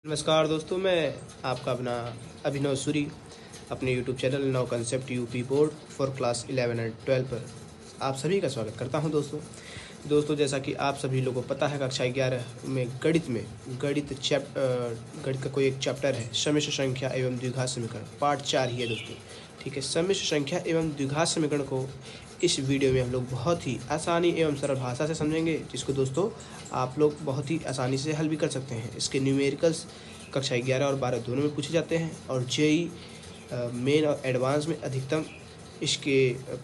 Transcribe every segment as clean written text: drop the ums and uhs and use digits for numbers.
नमस्कार दोस्तों, मैं आपका अपना अभिनव सूरी अपने यूट्यूब चैनल नव concept UP board for class 11 and 12 पर आप सभी का स्वागत करता हूं। दोस्तों जैसा कि आप सभी लोगों को पता है, कक्षा 11 में गणित का कोई एक चैप्टर है, सम्मिश्र संख्या एवं द्विघात समीकरण, पार्ट 4 ही है दोस्तों। ठीक है, सम्मिश्र संख्या एवं द्विघात समीकरण को इस वीडियो में हम लोग बहुत ही आसानी एवं सरल भाषा से समझेंगे, जिसको दोस्तों आप लोग बहुत ही आसानी से हल भी कर सकते हैं। इसके न्यूमेरिकल्स कक्षा 11 और 12 दोनों में पूछे जाते हैं और जेई मेन और एडवांस में अधिकतम इसके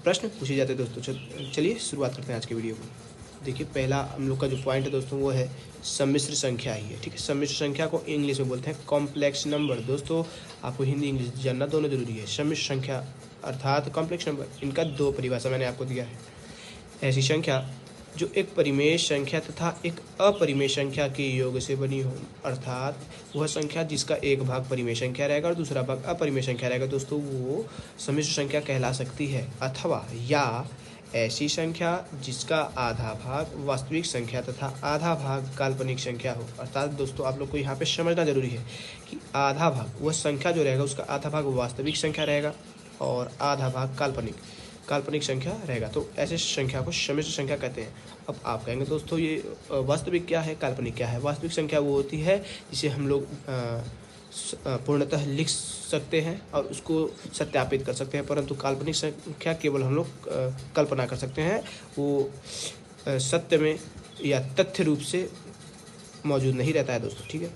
प्रश्न पूछे जाते हैं दोस्तों। चलिए शुरुआत करते हैं आज के वीडियो को। देखिए, पहला हम लोग का जो पॉइंट है दोस्तों वो है सम्मिश्र संख्या ही है। ठीक है, सम्मिश्र संख्या को इंग्लिश में बोलते हैं कॉम्प्लेक्स नंबर। दोस्तों आपको हिंदी इंग्लिश जानना दोनों जरूरी है। सम्मिश्र संख्या अर्थात कॉम्प्लेक्स नंबर, इनका दो परिभाषा मैंने आपको दिया है। ऐसी संख्या जो एक परिमेय संख्या तथा एक अपरिमेय संख्या के योग से बनी हो, अर्थात वह संख्या जिसका एक भाग परिमेय संख्या रहेगा और दूसरा भाग अपरिमेय संख्या रहेगा दोस्तों, वो सम्मिश्र संख्या कहला सकती है। अथवा या ऐसी संख्या जिसका आधा भाग वास्तविक संख्या तथा आधा भाग काल्पनिक संख्या हो। अर्थात दोस्तों आप लोग को यहाँ पे समझना जरूरी है कि आधा भाग वह संख्या जो रहेगा उसका आधा भाग वास्तविक संख्या रहेगा और आधा भाग काल्पनिक संख्या रहेगा। तो ऐसे संख्या को सम्मिश्र संख्या कहते हैं। अब आप कहेंगे दोस्तों ये वास्तविक क्या है, काल्पनिक क्या है? वास्तविक संख्या वो होती है जिसे हम लोग पूर्णतः लिख सकते हैं और उसको सत्यापित कर सकते हैं, परंतु काल्पनिक संख्या केवल हम लोग कल्पना कर सकते हैं, वो सत्य में या तथ्य रूप से मौजूद नहीं रहता है दोस्तों। ठीक है,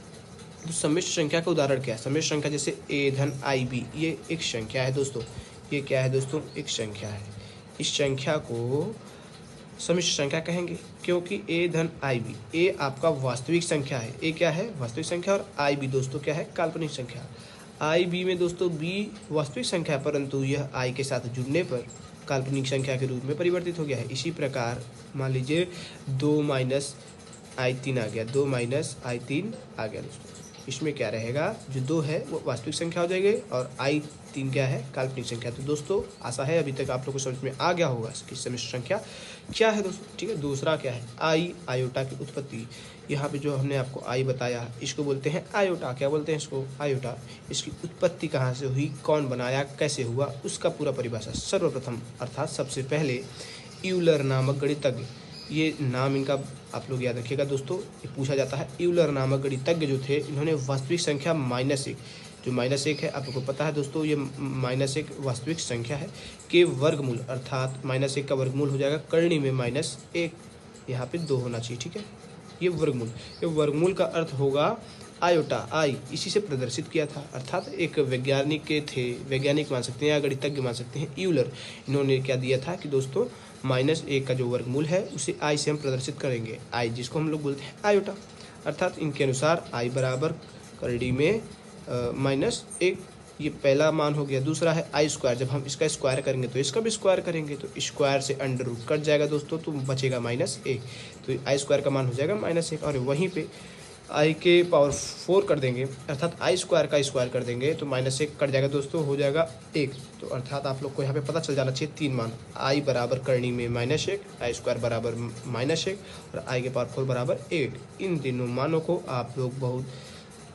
तो सम्मिश्र संख्या का उदाहरण क्या है? सम्मिश्र संख्या जैसे a धन IB, ये एक संख्या है दोस्तों। ये क्या है दोस्तों? एक संख्या है। इस संख्या को सम्मिश्र संख्या कहेंगे क्योंकि a धन IB, a आपका वास्तविक संख्या है। a क्या है? वास्तविक संख्या। और IB दोस्तों क्या है? काल्पनिक संख्या। IB में दोस्तों b वास्तविक संख्या है, परंतु यह i के साथ जुड़ने पर काल्पनिक संख्या के रूप में परिवर्तित हो गया है। इसी प्रकार मान लीजिए 2 माइनस I3 आ गया, 2 माइनस I3 आ गया दोस्तों। इसमें क्या रहेगा? जो 2 है वो वास्तविक संख्या हो जाएगी और I3 क्या है? काल्पनिक संख्या। तो दोस्तों आशा है अभी तक आप लोगों को समझ में आ गया होगा कि सम्मिश्र संख्या क्या है दोस्तों। ठीक है, दूसरा क्या है? आयोटा की उत्पत्ति। यहाँ पे जो हमने आपको आई बताया, इसको बोलते हैं आयोटा। क्या बोलते हैं इसको? आयोटा। इसकी उत्पत्ति कहाँ से हुई, कौन बनाया, कैसे हुआ, उसका पूरा परिभाषा। सर्वप्रथम अर्थात सबसे पहले यूलर नामक गणितज्ञ, ये नाम इनका आप लोग याद रखिएगा दोस्तों, ये पूछा जाता है। यूलर नामक गणितज्ञ जो थे, इन्होंने वास्तविक संख्या -1, जो -1 है आप लोग को पता है दोस्तों, ये -1 वास्तविक संख्या है के वर्गमूल, अर्थात -1 का वर्गमूल हो जाएगा करणी में -1, यहाँ पे 2 होना चाहिए। ठीक है, ये वर्गमूल का अर्थ होगा आयोटा, आई, इसी से प्रदर्शित किया था। अर्थात एक वैज्ञानिक मान सकते हैं या गणितज्ञ मान सकते हैं, यूलर। इन्होंने क्या दिया था कि दोस्तों -1 का जो वर्गमूल है उसे आई से हम प्रदर्शित करेंगे, आई जिसको हम लोग बोलते हैं आयोटा। अर्थात इनके अनुसार आई बराबर करणी में -1, ये पहला मान हो गया। दूसरा है I², जब हम इसका स्क्वायर करेंगे तो इसका भी स्क्वायर करेंगे, तो स्क्वायर से अंडर रूट कट जाएगा दोस्तों, तो बचेगा -1, तो I² का मान हो जाएगा -1। और वहीं पे I के पावर 4 कर देंगे, अर्थात I² का स्क्वायर कर देंगे तो -1 कट जाएगा दोस्तों, हो जाएगा 1। तो अर्थात आप लोग को यहाँ पे पता चल जाना चाहिए 3 मान, I बराबर करणी में -1, I² बराबर -1 और I के पावर 4 बराबर 1। इन तीनों मानों को आप लोग बहुत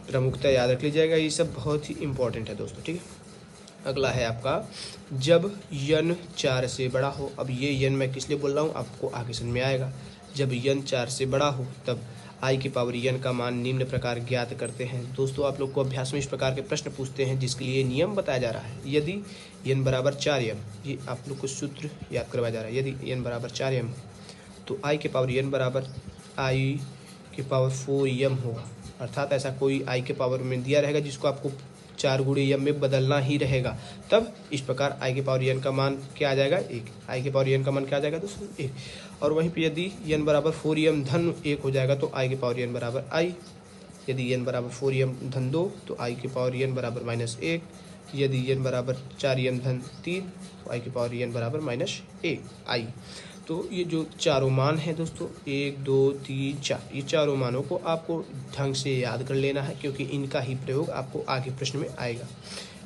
प्रमुखता याद रख लीजिएगा, ये सब बहुत ही इंपॉर्टेंट है दोस्तों। ठीक है, अगला है आपका जब n 4 से बड़ा हो। अब ये n मैं किस लिए बोल रहा हूँ आपको आगे समझ में आएगा। जब n 4 से बड़ा हो तब i की पावर n का मान निम्न प्रकार ज्ञात करते हैं। दोस्तों आप लोग को अभ्यास में इस प्रकार के प्रश्न पूछते हैं जिसके लिए नियम बताया जा रहा है। यदि n बराबर 4m, ये आप लोग को सूत्र याद करवाया जा रहा है। यदि n बराबर 4m तो i के पावर n बराबर i के पावर 4m होगा। अर्थात ऐसा कोई i के पावर में दिया रहेगा जिसको आपको 4 गुणे m में बदलना ही रहेगा, तब इस प्रकार i के पावर n का मान क्या आ जाएगा? 1। i के पावर n का मान क्या आ जाएगा दोस्तों? 1। और वहीं पे यदि n बराबर 4m धन 1 हो जाएगा तो i के पावर n बराबर i। यदि n बराबर 4m धन 2 तो i के पावर n बराबर -1। यदि n बराबर 4m धन 3 तो i के पावर n बराबर -1 तो ये जो चारों मान हैं दोस्तों, 1 2 3 4, ये चारों मानों को आपको ढंग से याद कर लेना है क्योंकि इनका ही प्रयोग आपको आगे प्रश्न में आएगा।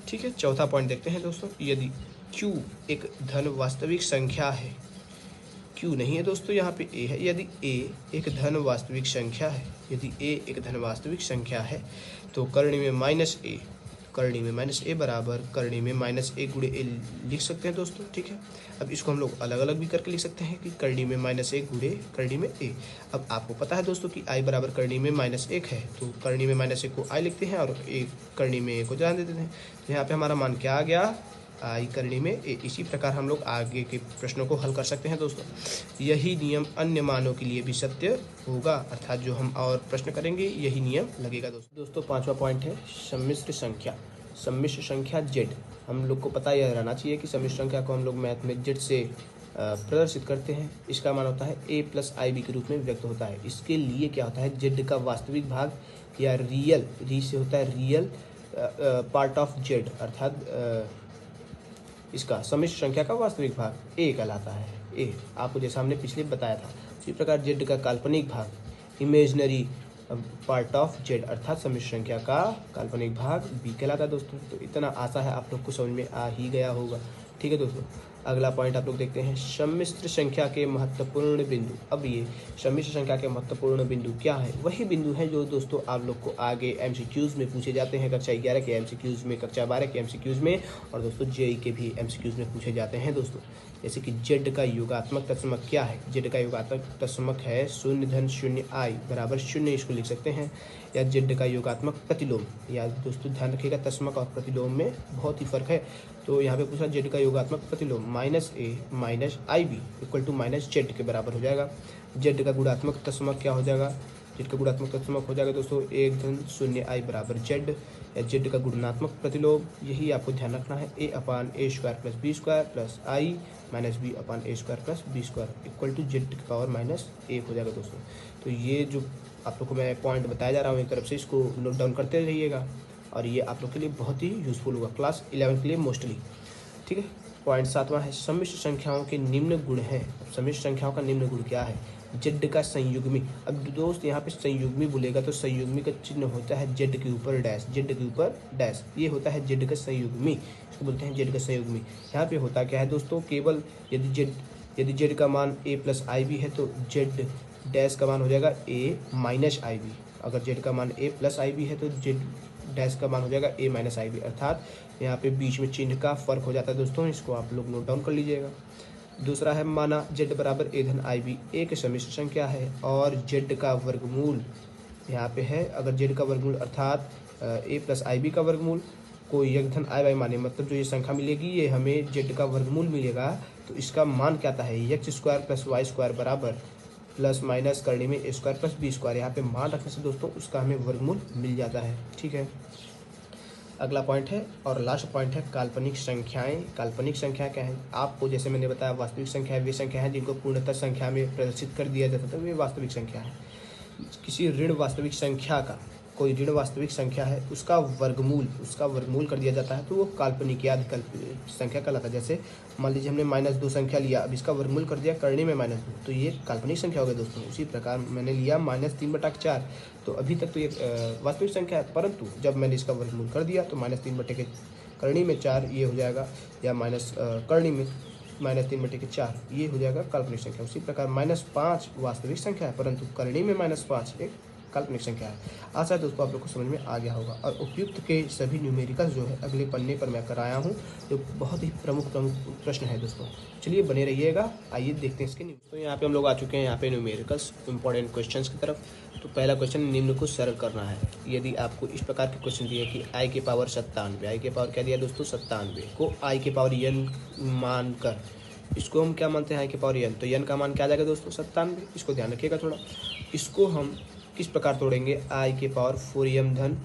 ठीक है, चौथा पॉइंट देखते हैं दोस्तों। यदि q एक धन वास्तविक संख्या है, q क्यू नहीं है दोस्तों, यहाँ पे ए है। यदि ए एक धन वास्तविक संख्या है, यदि ए एक धन वास्तविक संख्या है तो करणी में माइनस ए, करणी में माइनस ए बराबर करणी में माइनस ए गुणे ए लिख सकते हैं दोस्तों, ठीक है। अब इसको हम लोग अलग अलग भी करके लिख सकते हैं कि करणी में माइनस ए गुणे करणी में ए। अब आपको पता है दोस्तों कि आई बराबर करणी में माइनस एक है, तो करणी में माइनस एक को आई लिखते हैं और ए करणी में ए को जान देते हैं। तो यहाँ पे हमारा मान क्या आ गया, आई करणी में ए। इसी प्रकार हम लोग आगे के प्रश्नों को हल कर सकते हैं दोस्तों। यही नियम अन्य मानों के लिए भी सत्य होगा, अर्थात जो हम और प्रश्न करेंगे यही नियम लगेगा दोस्तों। पांचवा पॉइंट है सम्मिश्र संख्या। सम्मिश्र संख्या जेड, हम लोग को पता यह रहना चाहिए कि सम्मिश्र संख्या को हम लोग मैथ में जेड से प्रदर्शित करते हैं। इसका मान होता है a प्लस आई बी के रूप में व्यक्त होता है। इसके लिए क्या होता है, जेड का वास्तविक भाग या रियल, री से होता है रियल पार्ट ऑफ जेड, अर्थात इसका सम्मिश्र संख्या का वास्तविक भाग ए कहलाता है। ए आपको जैसा हमने पिछले बताया था, इसी प्रकार जेड का काल्पनिक भाग इमेजनरी पार्ट ऑफ जेड, अर्थात सम्मिश्र संख्या का काल्पनिक भाग बी कहलाता है दोस्तों। तो इतना आशा है आप लोग को समझ में आ ही गया होगा, ठीक है दोस्तों। अगला पॉइंट आप लोग देखते हैं सम्मिश्र संख्या के महत्वपूर्ण बिंदु। अब ये सम्मिश्र संख्या के महत्वपूर्ण बिंदु क्या है, वही बिंदु है जो दोस्तों आप लोग को आगे एमसीक्यूज में पूछे जाते हैं, कक्षा 11 के एमसीक्यूज में, कक्षा 12 के एमसीक्यूज में, और दोस्तों जेई के भी एमसीक्यूज में पूछे जाते हैं दोस्तों। जैसे कि जेड का योगात्मक तत्समक क्या है, जेड का योगात्मक तत्समक है 0 - आई बराबर 0, इसको लिख सकते हैं। या जेड का योगात्मक प्रतिलोम, या दोस्तों ध्यान रखिएगा तत्समक और प्रतिलोम में बहुत ही फर्क है। तो यहाँ पे पूछा जेड का योगात्मक प्रतिलोम minus a minus i b equal to minus z के बराबर हो जाएगा। जेड का गुणात्मक तत्समक क्या हो जाएगा, जेड का गुणात्मक तत्समक हो जाएगा दोस्तों 1 - 0 आई बराबर जेड। या जेड का गुणात्मक प्रतिलोम, यही आपको ध्यान रखना है, a upon a square plus b square plus i minus b upon a square plus b square equal to z की पावर माइनस ए हो जाएगा दोस्तों। तो ये जो आप लोग को मैं पॉइंट बताया जा रहा हूँ एक तरफ से, इसको नोट डाउन करते रहिएगा और ये आप लोग के लिए बहुत ही यूजफुल होगा क्लास 11 के लिए मोस्टली, ठीक है। पॉइंट 7वां है सम्मिश्र संख्याओं के निम्न गुण हैं। सम्मिश्र संख्याओं का निम्न गुण क्या है, जेड का संयुग्मी। अब दोस्त यहाँ पे संयुग्मी बोलेगा तो संयुग्मी का चिन्ह होता है जेड के ऊपर डैश, जेड के ऊपर डैश, ये होता है जेड का संयुग्मी, इसको बोलते हैं जेड का संयुग्मी। यहाँ पे होता क्या है दोस्तों, केवल यदि जेड का मान a प्लस आई बी है तो जेड डैश का मान हो जाएगा a माइनस आई बी। अगर जेड का मान a प्लस आई बी है तो जेड डैश का मान हो जाएगा a माइनस आई बी, अर्थात यहाँ पे बीच में चिन्ह का फर्क हो जाता है दोस्तों, इसको आप लोग नोट डाउन कर लीजिएगा। दूसरा है माना जेड बराबर a धन आई बी एक सम्मिश्र संख्या है और जेड का वर्गमूल यहाँ पे है। अगर जेड का वर्गमूल अर्थात a प्लस आई बी का वर्गमूल को एक धन आई बाई माने, मतलब जो ये संख्या मिलेगी ये हमें जेड का वर्गमूल मिलेगा, तो इसका मान क्या आता है x square plus y square बराबर प्लस माइनस करने में a square plus b square. यहाँ पे मान रखने से दोस्तों उसका हमें वर्गमूल मिल जाता है, ठीक है। अगला पॉइंट है और लास्ट पॉइंट है काल्पनिक संख्याएं। काल्पनिक संख्या क्या है, आपको जैसे मैंने बताया वास्तविक संख्या वे संख्या है जिनको पूर्णतः संख्या में प्रदर्शित कर दिया जाता था, वे वास्तविक संख्या है। किसी ऋण वास्तविक संख्या का, कोई ऋण वास्तविक संख्या है उसका वर्गमूल कर दिया जाता है तो वो काल्पनिक या विकल्प संख्या कहलाता है। जैसे मान लीजिए हमने -2 संख्या लिया, अब इसका वर्गमूल कर दिया करने में -2, तो ये काल्पनिक संख्या हो गई दोस्तों। उसी प्रकार मैंने लिया -3/4, तो अभी तक तो ये वास्तविक संख्या है, परंतु जब मैंने इसका वर्गमूल कर दिया तो -3 करनी में 4 ये हो जाएगा, या माइनस करनी में -3/4 ये हो जाएगा काल्पनिक संख्या। उसी प्रकार -5 वास्तविक संख्या है परंतु करनी में -5 एक काल्पनिक संख्या है। आशा है दोस्तों आप लोग को समझ में आ गया होगा। और उपयुक्त के सभी न्यूमेरिकल्स जो है अगले पन्ने पर मैं कराया हूँ, जो बहुत ही प्रमुख प्रश्न है दोस्तों। चलिए बने रहिएगा, आइए देखते हैं इसके न्यूज। तो यहाँ पे हम लोग आ चुके हैं यहाँ पे न्यूमेरिकल्स इंपॉर्टेंट क्वेश्चंस की तरफ। तो पहला क्वेश्चन, निम्न को सरल करना है। यदि आपको इस प्रकार के क्वेश्चन दिए कि आई के पावर 97, आई के पावर क्या दिया दोस्तों 97 को आई के पावर n मान कर, इसको हम क्या मानते हैं आई के पावर n, तो n का मान क्या आ जाएगा दोस्तों 97, इसको ध्यान रखिएगा थोड़ा। इसको हम किस प्रकार तोड़ेंगे, आई के पावर 4m धन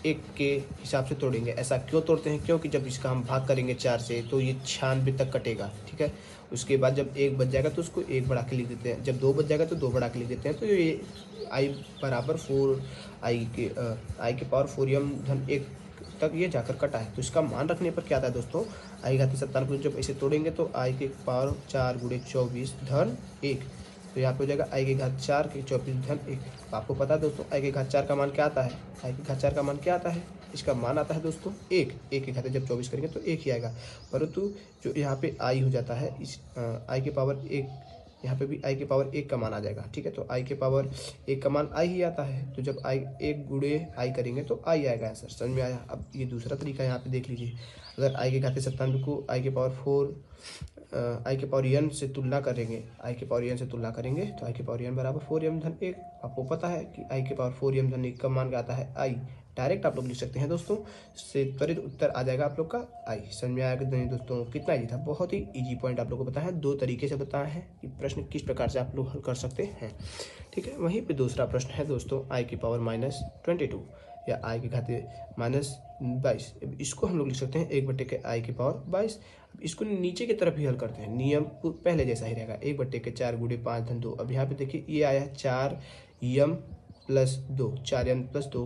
1 के हिसाब से तोड़ेंगे। ऐसा क्यों तोड़ते हैं, क्योंकि जब इसका हम भाग करेंगे 4 से तो ये 96 तक कटेगा, ठीक है। उसके बाद जब 1 बच जाएगा तो उसको 1 बढ़ा के लिख देते हैं, जब 2 बच जाएगा तो 2 बढ़ा के लिख देते हैं। तो ये आई बराबर 4 आई के पावर 4m धन 1 तक ये जाकर कटा है। तो इसका मान रखने पर क्या आता है दोस्तों, आई घात 97 को जब ऐसे तोड़ेंगे तो आई के पावर 4 × 24 धन 1, तो यहाँ पे हो जाएगा आई के घात 4 के 24 धन 1। आपको पता है दोस्तों आई के घात 4 का मान क्या आता है, आई के घात 4 का मान क्या आता है, इसका मान आता है दोस्तों 1 के घात जब 24 करेंगे तो 1 ही आएगा, परंतु जो यहाँ पे आई हो जाता है इस आई के पावर 1 यहाँ पे भी आई के पावर 1 का मान आ जाएगा। ठीक है, तो आई के पावर 1 का मान आई ही आता है, तो जब आई 1 गुणे आई करेंगे तो आई आएगा आंसर। समझ में आया। अब ये दूसरा तरीका यहाँ पे देख लीजिए, अगर आई के घाते 97 को आई के पावर 4 आई के पावर n से तुलना करेंगे, आई के पावर n से तुलना करेंगे तो आई के पावर n बराबर 4m-1। आपको पता है कि आई के पावर 4m-1 का मान क्या आता है, आई। डायरेक्ट आप लोग लिख सकते हैं दोस्तों, से त्वरित उत्तर आ जाएगा आप लोग का आई। समझ में आया कि नहीं दोस्तों, कितना इजी था, बहुत ही इजी पॉइंट आप लोग को बताया है, 2 तरीके से बताया है कि प्रश्न किस प्रकार से आप लोग हल कर सकते हैं। ठीक है, वहीं पे दूसरा प्रश्न है दोस्तों, आई की पावर -22 या आई के घाते -22। इसको हम लोग लिख सकते हैं 1 के आई की पावर 22। इसको नीचे की तरफ ही हल करते हैं, नियम पहले जैसा ही रहेगा, 1 4 गुणे 5 धन 2। अब यहाँ पे देखिए ये आया 4m + 2, 4m + 2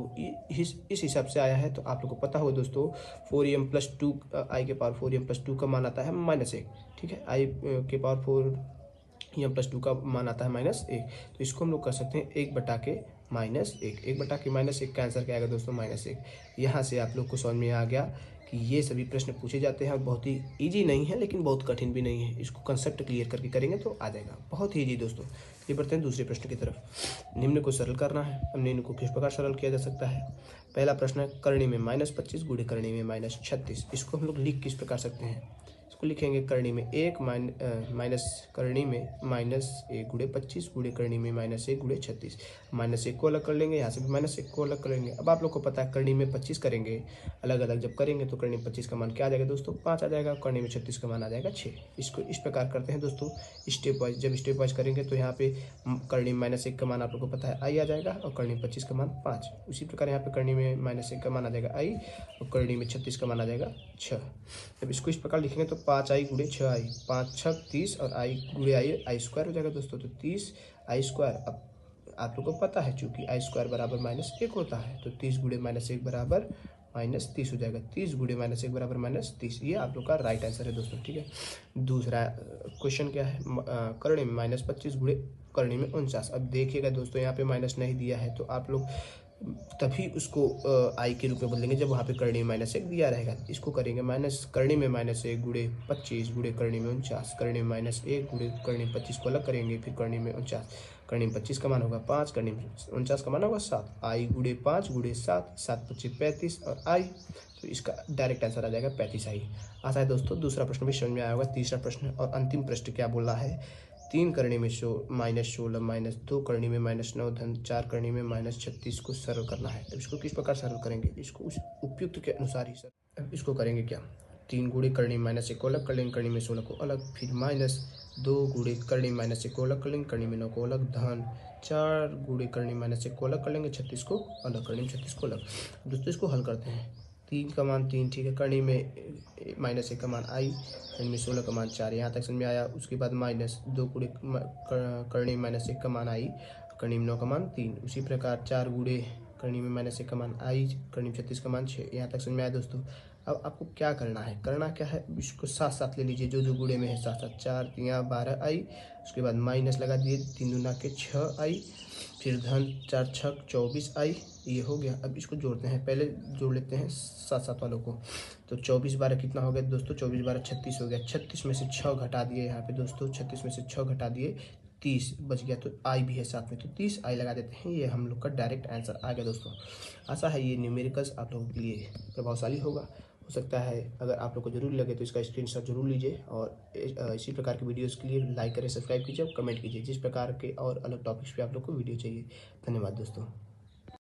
इस हिसाब से आया है। तो आप लोग को पता होगा दोस्तों 4m + 2 आई के पावर 4m + 2 का मान आता है -1। ठीक है, आई के पावर 4m + 2 का मान आता है -1। तो इसको हम लोग कर सकते हैं 1 के -1। 1 के -1 का आंसर क्या आएगा दोस्तों, -1। यहाँ से आप लोग को समझ में आ गया कि ये सभी प्रश्न पूछे जाते हैं और बहुत ही इजी नहीं है लेकिन बहुत कठिन भी नहीं है। इसको कंसेप्ट क्लियर करके करेंगे तो आ जाएगा, बहुत ही इजी दोस्तों। ये बढ़ते हैं दूसरे प्रश्न की तरफ। निम्न को सरल करना है। अब निम्न को किस प्रकार सरल किया जा सकता है। पहला प्रश्न है, करणी में -25 गुणे करणी में -36। इसको हम लोग लिख किस प्रकार सकते हैं, इसको लिखेंगे करणी में 1 माइनस करणी में -1 गुणे 25 गुणे करणी में -1 गुणे 36। -1 को अलग कर लेंगे, यहाँ से भी -1 को अलग कर लेंगे। अब आप लोग को पता है करणी में 25 करेंगे, अलग अलग जब करेंगे तो करणी में 25 का मान क्या आ जाएगा दोस्तों, 5 आ जाएगा। करणी में 36 का मान आ जाएगा 6। इसको इस प्रकार करते हैं दोस्तों स्टेप वाइज। जब स्टेप वाइज करेंगे तो यहाँ पे करणी में -1 का मान आप लोग को पता है आई आ जाएगा और करणी में 25 का मान 5। उसी प्रकार यहाँ पे करणी में -1 का मान आ जाएगा आई और करणी में 36 का मान आ जाएगा 6। जब इसको इस प्रकार लिखेंगे तो 5 आई गुणे 6 आई, 5 6 30 और आई गुणे आई स्क्वायर हो जाएगा दोस्तों, तो 30 आई स्क्वायर। अब आप लोग को पता है चूंकि आई स्क्वायर बराबर -1 होता है तो 30 गुणे -1 बराबर -30 हो जाएगा। 30 गुणे -1 बराबर -30। ये आप लोग का राइट आंसर है दोस्तों। ठीक है, दूसरा क्वेश्चन क्या है, करणी में -25 गुणे करणी में 49। अब देखिएगा दोस्तों यहाँ पे माइनस नहीं दिया है तो आप लोग तभी उसको आई के रूप में बोलेंगे जब वहाँ पे करणी में -1 दिया रहेगा। इसको करेंगे करणी में -1 गुणे 25 गुणे करणी में 49। करणी में -1 गुणे करणी में 25 को अलग करेंगे, फिर करणी में 49। करणी में 25 का मान होगा 5, करणी में 49 का मान होगा 7। आई गुणे 5 गुणे 7, 7 25 35 और आई, तो इसका डायरेक्ट आंसर आ जाएगा 35 आई। आशा है दोस्तों दूसरा प्रश्न भी समझ में आया होगा। तीसरा प्रश्न और अंतिम प्रश्न क्या बोल रहा है, 3 करणी में -16 -2 करणी में -9 धन 4 करणी में -36 को सरल करना है। अब इसको किस प्रकार सरल करेंगे, इसको उस उपयुक्त के अनुसार ही सर। अब इसको करेंगे क्या, 3 गुणे करणी में -1 को अलग कर लेंगे, करणी में 16 को अलग, फिर -2 गुणे करणी में -1 को अलग कर लेंगे, करणी में 9 को अलग, धन 4 गुणे करणी में -1 को अलग कर लेंगे, 36 को अलग, करणी में 36 को अलग। दोस्तों इसको हल करते हैं, 3 का मान 3, ठीक है, करणी में -1 का मान आई, करणी में 16 का मान 4, यहाँ तक समझ में आया। उसके बाद -2 गुणे करणी में -1 का मान आई, करणी में 9 का मान 3। उसी प्रकार 4 गुणे करणी में -1 का मान आई, करणी में 36 का मान 6। यहाँ तक समझ में आया दोस्तों। अब आपको क्या करना है, करना क्या है, इसको साथ साथ ले लीजिए, जो जो गुणे में है साथ साथ। 4 3 12 आई, उसके बाद माइनस लगा दिए, 3 दूना के 6 आई, फिर धन 4 6 24 आई, ये हो गया। अब इसको जोड़ते हैं, पहले जोड़ लेते हैं साथ साथ वालों को। तो 24 12 कितना हो गया दोस्तों, 24 12 36 हो गया। 36 में से 6 घटा दिए यहाँ पे दोस्तों, 36 में से 6 घटा दिए, 30 बच गया। तो आई भी है साथ में, तो 30 आई लगा देते हैं। ये हम लोग का डायरेक्ट आंसर आ गया दोस्तों। आशा है ये न्यूमेरिकल्स आप लोगों के लिए प्रभावशाली होगा। हो सकता है अगर आप लोग को जरूरी लगे तो इसका स्क्रीनशॉट जरूर लीजिए और इसी प्रकार के वीडियोस के लिए लाइक करें, सब्सक्राइब कीजिए और कमेंट कीजिए जिस प्रकार के और अलग टॉपिक्स पे आप लोग को वीडियो चाहिए। धन्यवाद दोस्तों।